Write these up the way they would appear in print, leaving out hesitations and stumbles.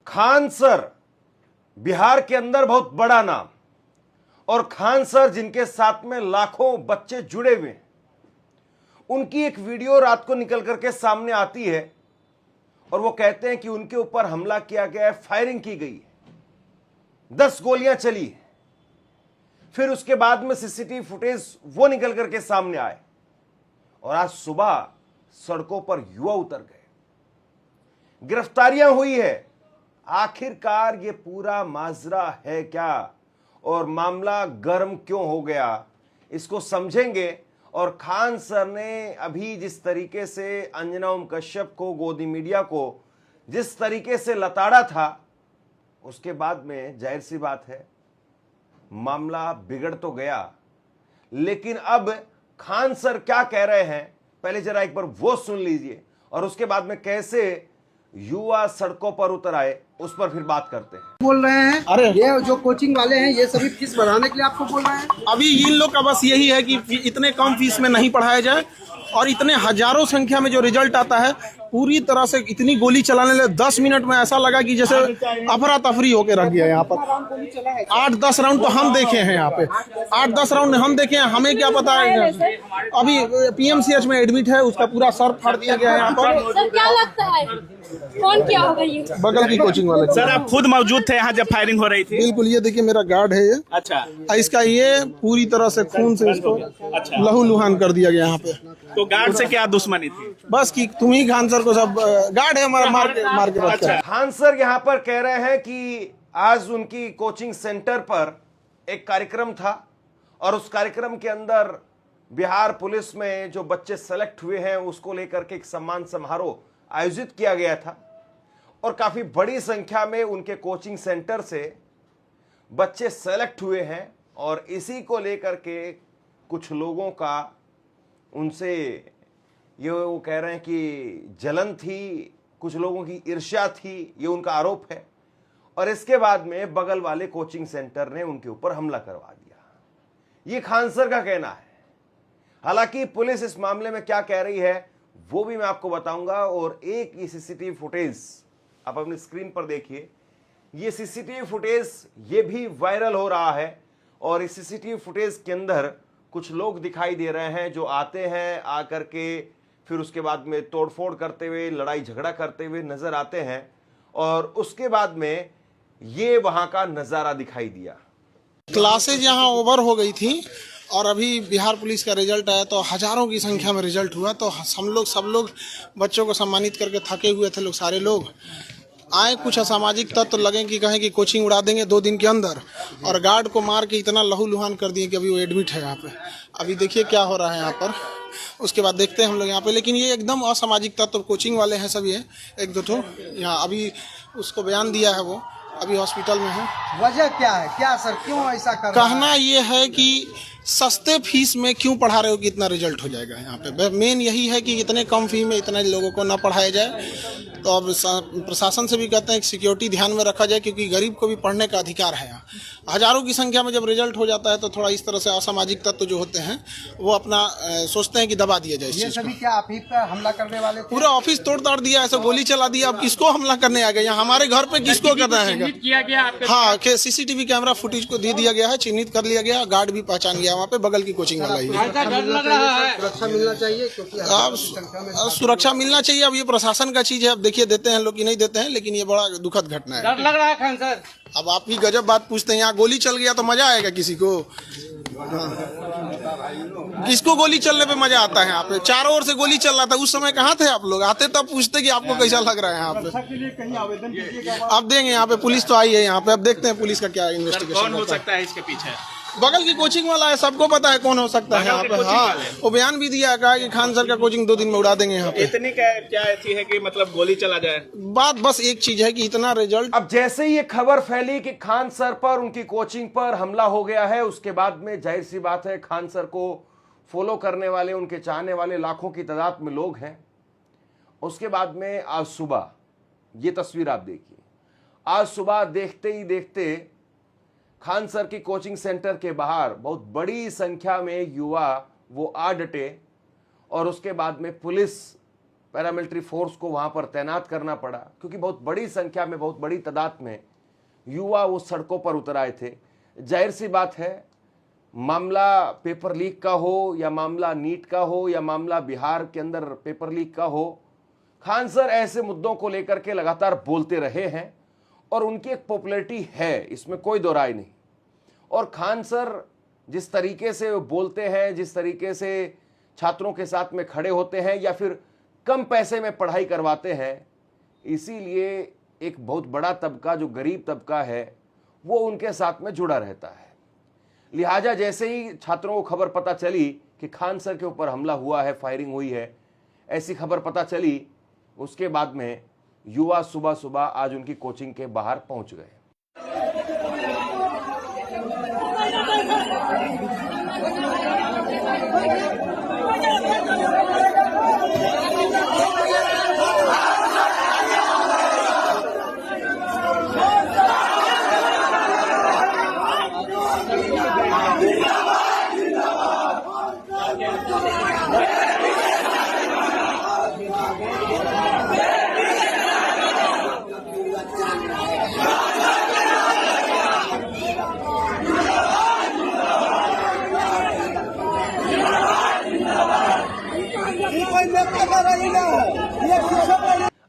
Khan sir Bihar के अंदर बहुत बड़ा नाम, और खान सर जिनके साथ में लाखों बच्चे जुड़े हुए हैं, उनकी एक वीडियो रात को निकल करके सामने आती है और वो कहते हैं कि उनके ऊपर हमला किया गया है, फायरिंग की गई है, 10 गोलियां चली है। फिर उसके बाद में सीसीटीवी फुटेज वो निकल करके सामने आए और आज सुबह सड़कों पर युवा उतर गए, गिरफ्तारियां हुई है। आखिरकार ये पूरा माजरा है क्या और मामला गर्म क्यों हो गया, इसको समझेंगे। और खान सर ने अभी जिस तरीके से अंजना ओम कश्यप को, गोदी मीडिया को जिस तरीके से लताड़ा था, उसके बाद में जाहिर सी बात है मामला बिगड़ तो गया। लेकिन अब खान सर क्या कह रहे हैं, पहले जरा एक बार वो सुन लीजिए और उसके बाद में कैसे युवा सड़कों पर उतर आए उस पर फिर बात करते हैं। बोल रहे हैं अरे ये जो कोचिंग वाले हैं ये सभी फीस बढ़ाने के लिए आपको बोल रहे हैं। अभी इन लोग का बस यही है कि इतने कम फीस में नहीं पढ़ाया जाए और इतने हजारों संख्या में जो रिजल्ट आता है पूरी तरह से इतनी गोली चलाने लगे। 10 मिनट में ऐसा लगा कि जैसे अफरा तफरी होके रख गया यहाँ पर। 8-10 राउंड तो हम देखे हैं यहाँ पे, 8-10 राउंड हम देखे हैं, हमें क्या पता है। अभी पीएमसीएच में एडमिट है, उसका पूरा सर फाड़ दिया गया है यहाँ पर। सर क्या लगता है कौन क्या होगा ये? बगल की कोचिंग वाले। सर आप खुद मौजूद थे यहाँ जब फायरिंग हो रही थी? बिल्कुल, ये देखिए मेरा गार्ड है ये। अच्छा, इसका ये पूरी तरह से खून से इसको लहू लुहान कर दिया गया यहाँ पे। तो गार्ड से क्या दुश्मनी थी? बस कि तुम ही खान सर को सब गार्ड है हमारा मार के रखा है। खान सर यहां पर कह रहे हैं कि आज उनकी कोचिंग सेंटर पर एक कार्यक्रम था और उस कार्यक्रम के अंदर बिहार पुलिस में जो बच्चे सेलेक्ट हुए हैं उसको लेकर के एक सम्मान समारोह आयोजित किया गया था और काफी बड़ी संख्या में उनके कोचिंग सेंटर से बच्चे सेलेक्ट हुए हैं। और इसी को लेकर के कुछ लोगों का उनसे ये वो कह रहे हैं कि जलन थी, कुछ लोगों की ईर्ष्या थी, ये उनका आरोप है। और इसके बाद में बगल वाले कोचिंग सेंटर ने उनके ऊपर हमला करवा दिया, ये खान सर का कहना है। हालांकि पुलिस इस मामले में क्या कह रही है वो भी मैं आपको बताऊंगा। और एक ये सीसीटीवी फुटेज आप अपनी स्क्रीन पर देखिए, ये सीसीटीवी फुटेज ये भी वायरल हो रहा है और इस सीसीटीवी फुटेज के अंदर कुछ लोग दिखाई दे रहे हैं जो आते हैं, आकर के फिर उसके बाद में तोड़फोड़ करते हुए, लड़ाई झगड़ा करते हुए नजर आते हैं। और उसके बाद में ये वहां का नजारा दिखाई दिया। क्लासेज यहाँ ओवर हो गई थी और अभी बिहार पुलिस का रिजल्ट आया तो हजारों की संख्या में रिजल्ट हुआ। तो हम सब लोग बच्चों को सम्मानित करके थके हुए थे लोग, सारे लोग आए। कुछ असामाजिक तत्व लगे कि कहें कि कोचिंग उड़ा देंगे 2 दिन के अंदर, और गार्ड को मार के इतना लहू लुहान कर दिए कि अभी वो एडमिट है यहाँ पे। अभी देखिए क्या हो रहा है यहाँ पर, उसके बाद देखते हैं हम लोग यहाँ पे। लेकिन ये एकदम असामाजिक तत्व कोचिंग वाले हैं सब, ये 1-2 ठो यहाँ अभी उसको बयान दिया है, वो अभी हॉस्पिटल में है। वजह क्या है, क्या सर क्यों ऐसा कर रहे हैं? कहना ये है कि सस्ते फीस में क्यों पढ़ा रहे हो कि इतना रिजल्ट हो जाएगा यहाँ पे। मेन यही है कि इतने कम फी में इतने लोगों को ना पढ़ाया जाए। तो अब प्रशासन से भी कहते हैं कि सिक्योरिटी ध्यान में रखा जाए, क्योंकि गरीब को भी पढ़ने का अधिकार है। यहाँ हजारों की संख्या में जब रिजल्ट हो जाता है तो थोड़ा इस तरह से असामाजिक तत्व जो होते हैं वो अपना सोचते हैं कि दबा दिया जाए। ये सभी क्या आप ही पर हमला करने वाले थे? पूरा ऑफिस तोड़ ताड़ दिया, ऐसे गोली चला दिया। अब किसको हमला करने आ गए यहाँ, हमारे घर पे किसको करना है? किया गया आपका? हाँ, सीसीटीवी कैमरा फुटेज को दे दिया गया है, चिन्हित कर लिया गया, गार्ड भी पहचान गया वहाँ पे, बगल की कोचिंग वाला ही। सुरक्षा मिलना चाहिए क्योंकि अब सुरक्षा मिलना चाहिए। अब ये प्रशासन का चीज है, अब देखिए देते हैं लोग कि नहीं देते हैं, लेकिन ये बड़ा दुखद घटना है। डर लग रहा है खान सर। अब आप ही गजब बात पूछते हैं, यहाँ गोली चल गया तो मजा आएगा किसी को? किसको गोली चलने पे मजा आता है? यहाँ पे चारों ओर से गोली चल रहा था, उस समय कहाँ थे आप लोग? आते तब पूछते कि आपको कैसा लग रहा है यहाँ पे। अब देंगे, यहाँ पे पुलिस तो आई है यहाँ पे, अब देखते हैं पुलिस का क्या इन्वेस्टिगेशन कौन हो सकता है इसके पीछे? बगल की कोचिंग वाला है, सबको पता है कौन हो सकता है यहाँ पे। हाँ, वो बयान भी दिया है कि खान सर का कोचिंग 2 दिन में उड़ा देंगे यहाँ पे। इतनी क्या ऐसी है कि मतलब गोली चला जाए? बात बस एक चीज है कि इतना रिजल्ट। अब जैसे ही ये खबर फैली कि खान सर पर, उनकी कोचिंग पर हमला हो गया है, उसके बाद में जाहिर सी बात है खान सर को फॉलो करने वाले, उनके चाहने वाले लाखों की तादाद में लोग हैं। उसके बाद में आज सुबह ये तस्वीर आप देखिए, आज सुबह देखते ही देखते खान सर की कोचिंग सेंटर के बाहर बहुत बड़ी संख्या में युवा वो आ डटे और उसके बाद में पुलिस पैरामिलिट्री फोर्स को वहां पर तैनात करना पड़ा, क्योंकि बहुत बड़ी संख्या में, बहुत बड़ी तादाद में युवा वो सड़कों पर उतर आए थे। जाहिर सी बात है, मामला पेपर लीक का हो या मामला नीट का हो या मामला बिहार के अंदर पेपर लीक का हो, खान सर ऐसे मुद्दों को लेकर के लगातार बोलते रहे हैं और उनकी एक पॉपुलैरिटी है, इसमें कोई दो राय नहीं। और खान सर जिस तरीके से बोलते हैं, जिस तरीके से छात्रों के साथ में खड़े होते हैं या फिर कम पैसे में पढ़ाई करवाते हैं, इसीलिए एक बहुत बड़ा तबका, जो गरीब तबका है, वो उनके साथ में जुड़ा रहता है। लिहाजा जैसे ही छात्रों को खबर पता चली कि खान सर के ऊपर हमला हुआ है, फायरिंग हुई है, ऐसी खबर पता चली, उसके बाद में युवा सुबह सुबह आज उनकी कोचिंग के बाहर पहुंच गए।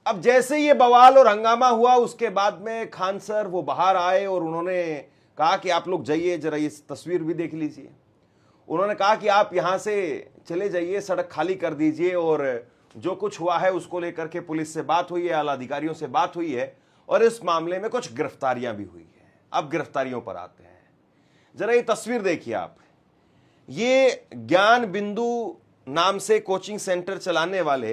अब जैसे ये बवाल और हंगामा हुआ, उसके बाद में खान सर वो बाहर आए और उन्होंने कहा कि आप लोग जाइए, जरा ये तस्वीर भी देख लीजिए। उन्होंने कहा कि आप यहां से चले जाइए, सड़क खाली कर दीजिए, और जो कुछ हुआ है उसको लेकर के पुलिस से बात हुई है, आला अधिकारियों से बात हुई है और इस मामले में कुछ गिरफ्तारियां भी हुई है। अब गिरफ्तारियों पर आते हैं। जरा ये तस्वीर देखिए आप। ये ज्ञान बिंदु नाम से कोचिंग सेंटर चलाने वाले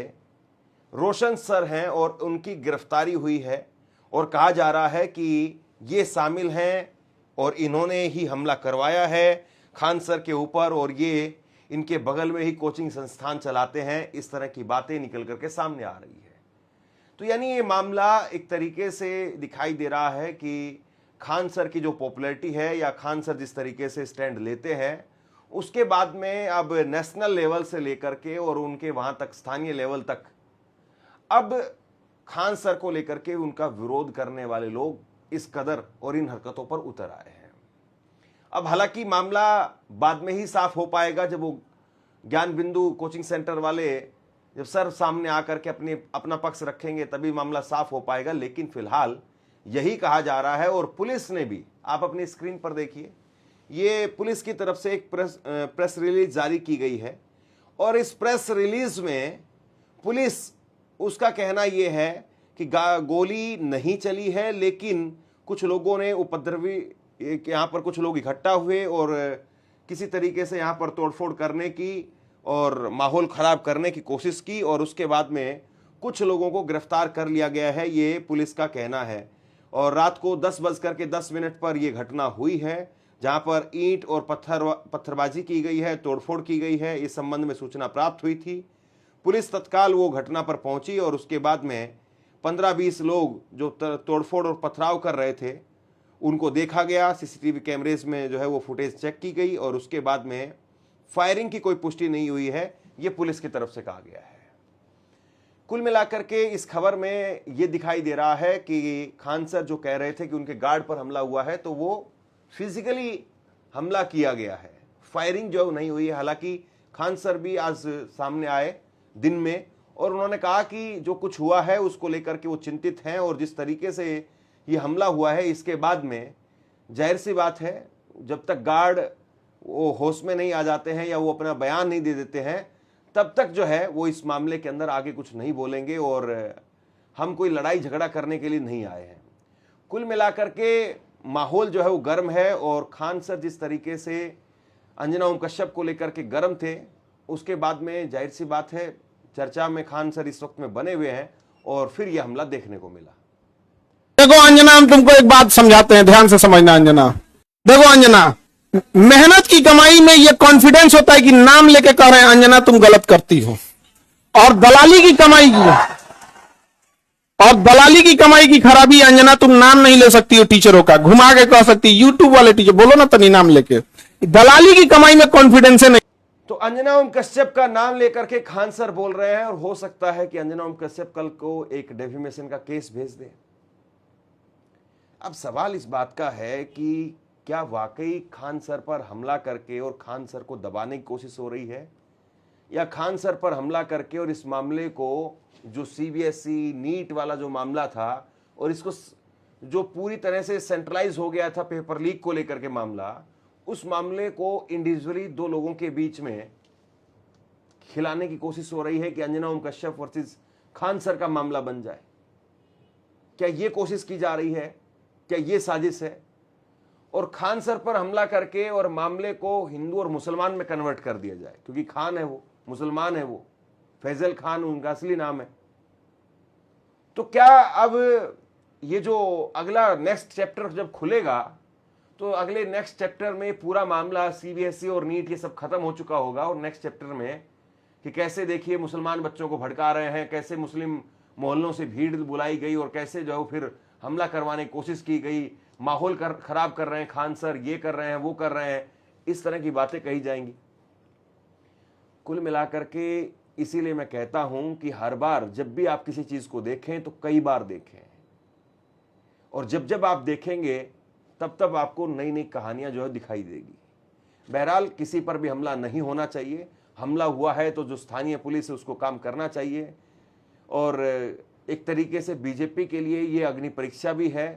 रोशन सर हैं और उनकी गिरफ्तारी हुई है और कहा जा रहा है कि ये शामिल हैं और इन्होंने ही हमला करवाया है खान सर के ऊपर और ये इनके बगल में ही कोचिंग संस्थान चलाते हैं। इस तरह की बातें निकल करके सामने आ रही है। तो यानी ये मामला एक तरीके से दिखाई दे रहा है कि खान सर की जो पॉपुलैरिटी है या खान सर जिस तरीके से स्टैंड लेते हैं, उसके बाद में अब नेशनल लेवल से लेकर के और उनके वहां तक स्थानीय लेवल तक अब खान सर को लेकर के उनका विरोध करने वाले लोग इस कदर और इन हरकतों पर उतर आए हैं। अब हालांकि मामला बाद में ही साफ हो पाएगा, जब वो ज्ञान बिंदु कोचिंग सेंटर वाले जब सर सामने आकर के अपना पक्ष रखेंगे तभी मामला साफ हो पाएगा। लेकिन फिलहाल यही कहा जा रहा है और पुलिस ने भी, आप अपनी स्क्रीन पर देखिए, ये पुलिस की तरफ से एक प्रेस रिलीज जारी की गई है और इस प्रेस रिलीज में पुलिस, उसका कहना यह है कि गोली नहीं चली है, लेकिन कुछ लोगों ने उपद्रवी, यहाँ पर कुछ लोग इकट्ठा हुए और किसी तरीके से यहाँ पर तोड़फोड़ करने की और माहौल ख़राब करने की कोशिश की और उसके बाद में कुछ लोगों को गिरफ्तार कर लिया गया है, ये पुलिस का कहना है। और रात को 10:10 पर यह घटना हुई है, जहाँ पर ईंट और पत्थरबाजी की गई है, तोड़फोड़ की गई है। इस संबंध में सूचना प्राप्त हुई थी। पुलिस तत्काल वो घटना पर पहुंची और उसके बाद में 15-20 लोग जो तोड़फोड़ और पथराव कर रहे थे उनको देखा गया। सीसीटीवी कैमरेज में जो है वो फुटेज चेक की गई और उसके बाद में फायरिंग की कोई पुष्टि नहीं हुई है, ये पुलिस की तरफ से कहा गया है। कुल मिलाकर के इस खबर में ये दिखाई दे रहा है कि खान सर जो कह रहे थे कि उनके गार्ड पर हमला हुआ है, तो वो फिजिकली हमला किया गया है, फायरिंग जो नहीं हुई है। हालांकि खान सर भी आज सामने आए दिन में और उन्होंने कहा कि जो कुछ हुआ है उसको लेकर के वो चिंतित हैं और जिस तरीके से ये हमला हुआ है इसके बाद में जाहिर सी बात है, जब तक गार्ड वो होश में नहीं आ जाते हैं या वो अपना बयान नहीं दे देते हैं, तब तक जो है वो इस मामले के अंदर आगे कुछ नहीं बोलेंगे और हम कोई लड़ाई झगड़ा करने के लिए नहीं आए हैं। कुल मिलाकर के माहौल जो है वो गर्म है और खान सर जिस तरीके से अंजना ओम कश्यप को लेकर के गर्म थे, उसके बाद में जाहिर सी बात है चर्चा में खान सर इस वक्त में बने हुए हैं और फिर यह हमला देखने को मिला। देखो अंजना, हम तुमको एक बात समझाते हैं, ध्यान से समझना अंजना। देखो अंजना, मेहनत की कमाई में यह कॉन्फिडेंस होता है कि नाम लेके कह रहे हैं अंजना तुम गलत करती हो, और दलाली की कमाई की खराबी अंजना, तुम नाम नहीं ले सकती हो टीचरों का, घुमा के कह सकती यूट्यूब वाले टीचर बोलो ना तनी नाम लेके। दलाली की कमाई में कॉन्फिडेंस है नहीं। तो अंजना ओम कश्यप का नाम लेकर के खान सर बोल रहे हैं और हो सकता है कि अंजना ओम कश्यप कल को एक डेफेमेशन का केस भेज दे। अब सवाल इस बात का है कि क्या वाकई खान सर पर हमला करके और खान सर को दबाने की कोशिश हो रही है, या खान सर पर हमला करके और इस मामले को जो सीबीएसई नीट वाला जो मामला था और इसको जो पूरी तरह से सेंट्रलाइज हो गया था पेपर लीक को लेकर के मामला, उस मामले को इंडिविजुअली दो लोगों के बीच में खिलाने की कोशिश हो रही है कि अंजना ओम कश्यप वर्सेस खान सर का मामला बन जाए। क्या यह कोशिश की जा रही है? क्या यह साजिश है? और खान सर पर हमला करके और मामले को हिंदू और मुसलमान में कन्वर्ट कर दिया जाए, क्योंकि खान है वो, मुसलमान है वो, फैजल खान उनका असली नाम है। तो क्या अब ये जो अगला नेक्स्ट चैप्टर जब खुलेगा तो अगले नेक्स्ट चैप्टर में पूरा मामला सीबीएसई और नीट ये सब खत्म हो चुका होगा, और नेक्स्ट चैप्टर में कि कैसे देखिए मुसलमान बच्चों को भड़का रहे हैं, कैसे मुस्लिम मोहल्लों से भीड़ बुलाई गई और कैसे जो फिर हमला करवाने की कोशिश की गई, माहौल खराब कर रहे हैं खान सर, ये कर रहे हैं वो कर रहे हैं, इस तरह की बातें कही जाएंगी। कुल मिलाकर के इसीलिए मैं कहता हूं कि हर बार जब भी आप किसी चीज को देखें तो कई बार देखें, और जब जब आप देखेंगे तब तब आपको नई नई कहानियां जो है दिखाई देगी। बहरहाल किसी पर भी हमला नहीं होना चाहिए, हमला हुआ है तो जो स्थानीय पुलिस है उसको काम करना चाहिए, और एक तरीके से बीजेपी के लिए ये अग्नि परीक्षा भी है।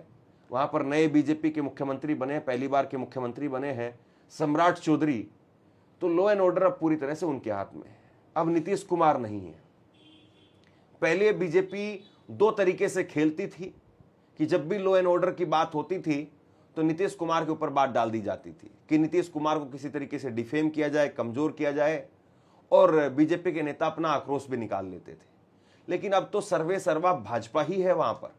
वहां पर नए बीजेपी के मुख्यमंत्री बने, पहली बार के मुख्यमंत्री बने हैं सम्राट चौधरी, तो लॉ एंड ऑर्डर अब पूरी तरह से उनके हाथ में है, अब नीतीश कुमार नहीं है। पहले बीजेपी दो तरीके से खेलती थी कि जब भी लॉ एंड ऑर्डर की बात होती थी तो नीतीश कुमार के ऊपर बात डाल दी जाती थी कि नीतीश कुमार को किसी तरीके से डिफेम किया जाए, कमजोर किया जाए, और बीजेपी के नेता अपना आक्रोश भी निकाल लेते थे। लेकिन अब तो सर्वे सर्वा भाजपा ही है, वहां पर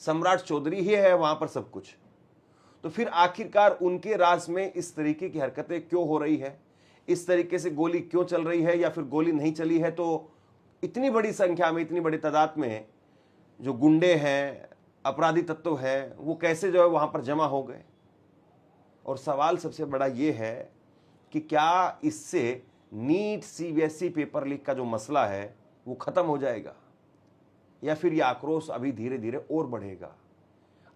सम्राट चौधरी ही है वहां पर सब कुछ। तो फिर आखिरकार उनके राज में इस तरीके की हरकतें क्यों हो रही है, इस तरीके से गोली क्यों चल रही है, या फिर गोली नहीं चली है तो इतनी बड़ी संख्या में, इतनी बड़ी तादाद में जो गुंडे हैं, अपराधी तत्व है, वो कैसे जो है वहां पर जमा हो गए। और सवाल सबसे बड़ा ये है कि क्या इससे नीट सीबीएसई पेपर लीक का जो मसला है वो खत्म हो जाएगा, या फिर ये आक्रोश अभी धीरे धीरे और बढ़ेगा।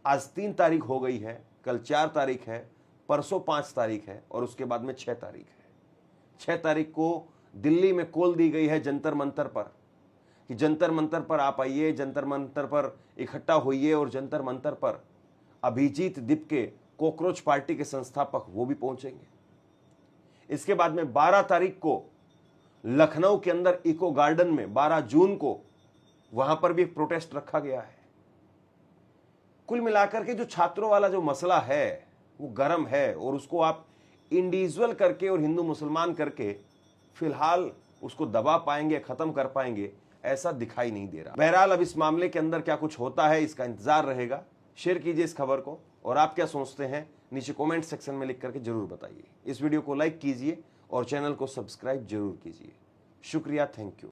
आज 3 तारीख हो गई है, कल 4 तारीख है, परसों 5 तारीख है, और उसके बाद में 6 तारीख है। 6 तारीख को दिल्ली में कॉल दी गई है जंतर मंतर पर कि जंतर मंतर पर आप आइए, जंतर मंतर पर इकट्ठा होइए, और जंतर मंतर पर अभिजीत दीपके कॉकरोच पार्टी के संस्थापक वो भी पहुंचेंगे। इसके बाद में 12 तारीख को लखनऊ के अंदर इको गार्डन में 12 जून को वहां पर भी एक प्रोटेस्ट रखा गया है। कुल मिलाकर के जो छात्रों वाला जो मसला है वो गर्म है, और उसको आप इंडिविजुअल करके और हिंदू मुसलमान करके फिलहाल उसको दबा पाएंगे, खत्म कर पाएंगे, ऐसा दिखाई नहीं दे रहा। बहरहाल अब इस मामले के अंदर क्या कुछ होता है इसका इंतजार रहेगा। शेयर कीजिए इस खबर को, और आप क्या सोचते हैं नीचे कमेंट सेक्शन में लिख करके जरूर बताइए। इस वीडियो को लाइक कीजिए और चैनल को सब्सक्राइब जरूर कीजिए। शुक्रिया, थैंक यू।